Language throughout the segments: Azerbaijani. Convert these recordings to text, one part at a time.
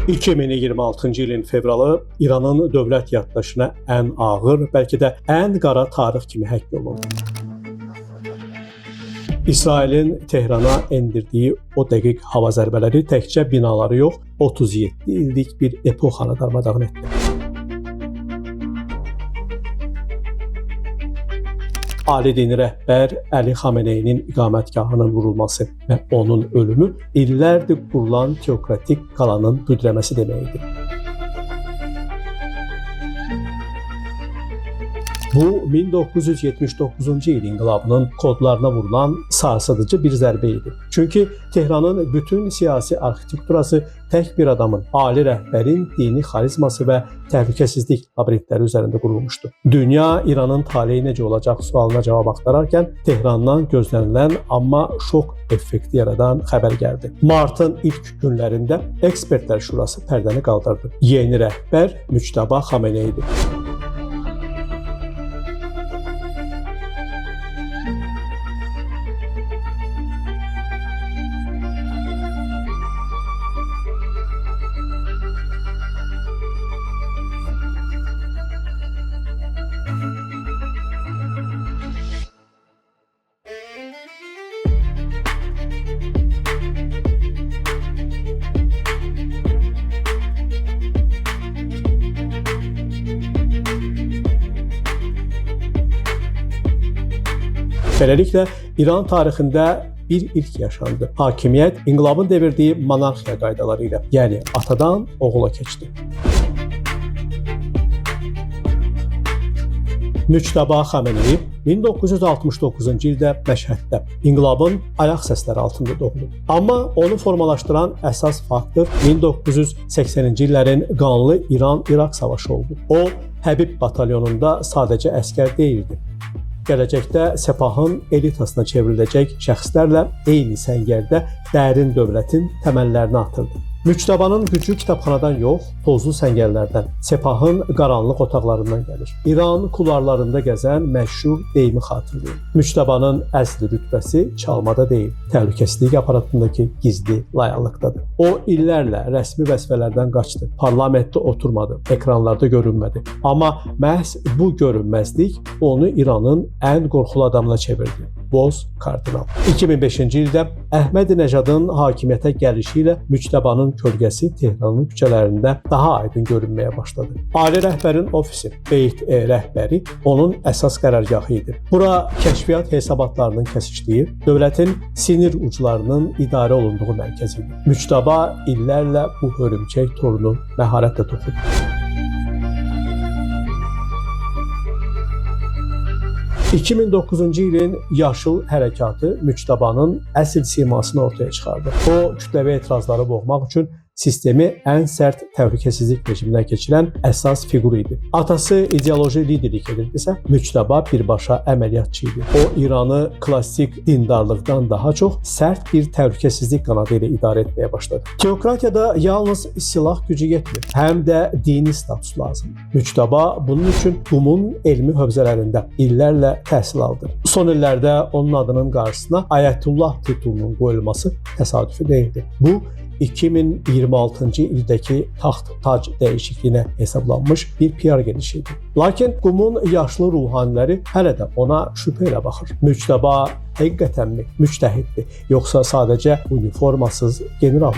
2026-cı ilin fevralı İranın dövlət yaddaşına ən ağır, bəlkə də ən qara tarix kimi həkk olundu. İsrailin Tehrana endirdiyi o dəqiq hava zərbələri təkcə binaları yox, 37 illik bir epoxanı darmadağın etdi. Ali dini rəhbər Əli Xameneyinin iqamətgahının vurulması və onun ölümü illərdir qurulan teokratik qalanın büdrəməsi deməkdir. Bu, 1979-cu il inqilabının kodlarına vurulan sarsıdıcı bir zərbə idi. Çünki Tehranın bütün siyasi arxitekturası tək bir adamın, ali rəhbərin dini xarizması və təhlükəsizlik labirintləri üzərində qurulmuşdu. Dünya İranın taleyi necə olacaq sualına cavab axtararkən Tehrandan gözlənilən, amma şok effekti yaradan xəbər gəldi. Martın ilk günlərində Ekspertlər Şurası pərdəni qaldırdı. Yeni rəhbər Müçtəba Xameneydi. Beləliklə, İran tarixində bir ilk yaşandı. Hakimiyyət inqilabın devirdiyi monarxiya qaydaları ilə, yəni atadan oğula keçdi. Müçtəba Xameneyi 1969-cu ildə Məşhəddə inqilabın ayaq səsləri altında doğulub. Amma onu formalaşdıran əsas faktor 1980-ci illərin qanlı İran-İraq savaşı oldu. O, Həbib batalyonunda sadəcə əskər deyildi. Gələcəkdə Sepahın elitasına çevriləcək şəxslərlə eyni səngərdə dərin dövlətin təməllərini atırdı. Müçtəbanın gücü kitabxanadan yox, tozlu səngərlərdən, Sepahın qaranlıq otaqlarından gəlir. İran kularlarında gəzən məşhur deyimi xatırlayın. Müçtəbanın əsli rütbəsi çalmada deyil, təhlükəsizlik aparatındakı gizli layihəlikdadır. O illərlə rəsmi vəzifələrdən qaçdı, parlamentdə oturmadı, ekranlarda görünmədi. Amma məhz bu görünməzlik onu İranın ən qorxulu adamına çevirdi. Boz kardinal. 2005-ci ildə Əhmədi-Nəcadın hakimiyyətə gəlişi ilə Müçtəbanın kölgəsi Tehranın küçələrində daha aydın görünməyə başladı. Ali rəhbərin ofisi, Beyt rəhbəri onun əsas qərargahı idi. Bura kəşfiyyat hesabatlarının kəsişdiyi, dövlətin sinir uclarının idarə olunduğu mərkəz idi. Müçtəba illərlə bu hörümçək torunu məharətlə toxudu. 2009-cu ilin yaşıl hərəkatı Müçtəbanın əsl simasını ortaya çıxardı. O, kütləvi etirazları boğmaq üçün sistemi ən sərt təhlükəsizlik rejiminə keçirən əsas fiqur idi. Atası ideoloji liderlik edirdisə, Müçtəba birbaşa əməliyyatçı idi. O, İranı klassik dindarlıqdan daha çox sərt bir təhlükəsizlik qanadı ilə idarə etməyə başladı. Teokratiyada yalnız silah gücü yetmir, həm də dini status lazımdır. Müçtəba bunun üçün Qumun elmi hövzələrində illərlə təhsil aldı. Son illərdə onun adının qarşısına Ayətullah titulunun qoyulması təsadüfi deyildi. Bu, 2026-cı ildəki taxt-tac dəyişikliyinə hesablanmış bir PR gedişi idi. Lakin Qumun yaşlı ruhaniləri hələ də ona şübhə ilə baxır. Müçtəba həqiqətənmi müctəhiddir, yoxsa sadəcə uniformasız general?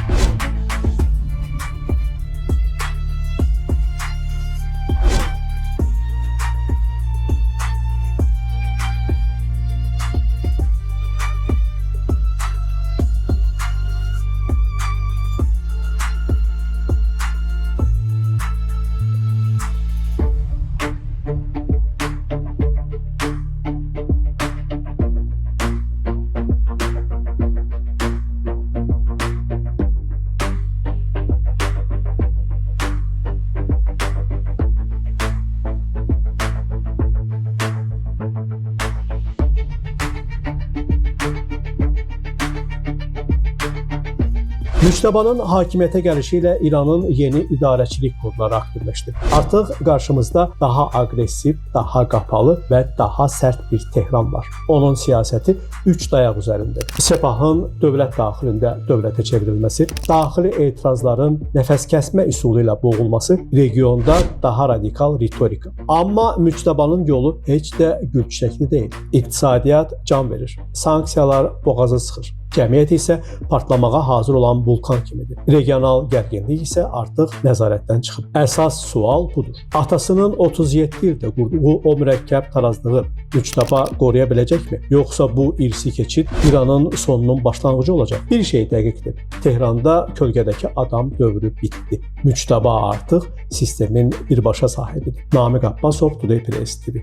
Müçtəbanın hakimiyyətə gəlişi ilə İranın yeni idarəçilik kodları aktivləşdi. Artıq qarşımızda daha aqressiv, daha qapalı və daha sərt bir Tehran var. Onun siyasəti 3 dayaq üzərindədir. Sepahın dövlət daxilində dövlətə çevrilməsi, daxili etirazların nəfəs kəsmə üsulu ilə boğulması, regionda daha radikal ritorika. Amma Müçtəbanın yolu heç də gül çiçəkli deyil. İqtisadiyyat can verir, sanksiyalar boğazı sıxır. Cəmiyyət isə partlamağa hazır olan vulkan kimidir. Regional gərginlik isə artıq nəzarətdən çıxıb. Əsas sual budur. Atasının 37 ildə qurduğu o mürəkkəb tarazlığı Müçtəba qoruya biləcəkmi? Yoxsa bu irsi keçid İranın sonunun başlanğıcı olacaq? Bir şey dəqiqdir. Tehranda kölgədəki adam dövrü bitdi. Müçtəba artıq sistemin birbaşa sahibidir. Namiq Abbasov, Today Press TV.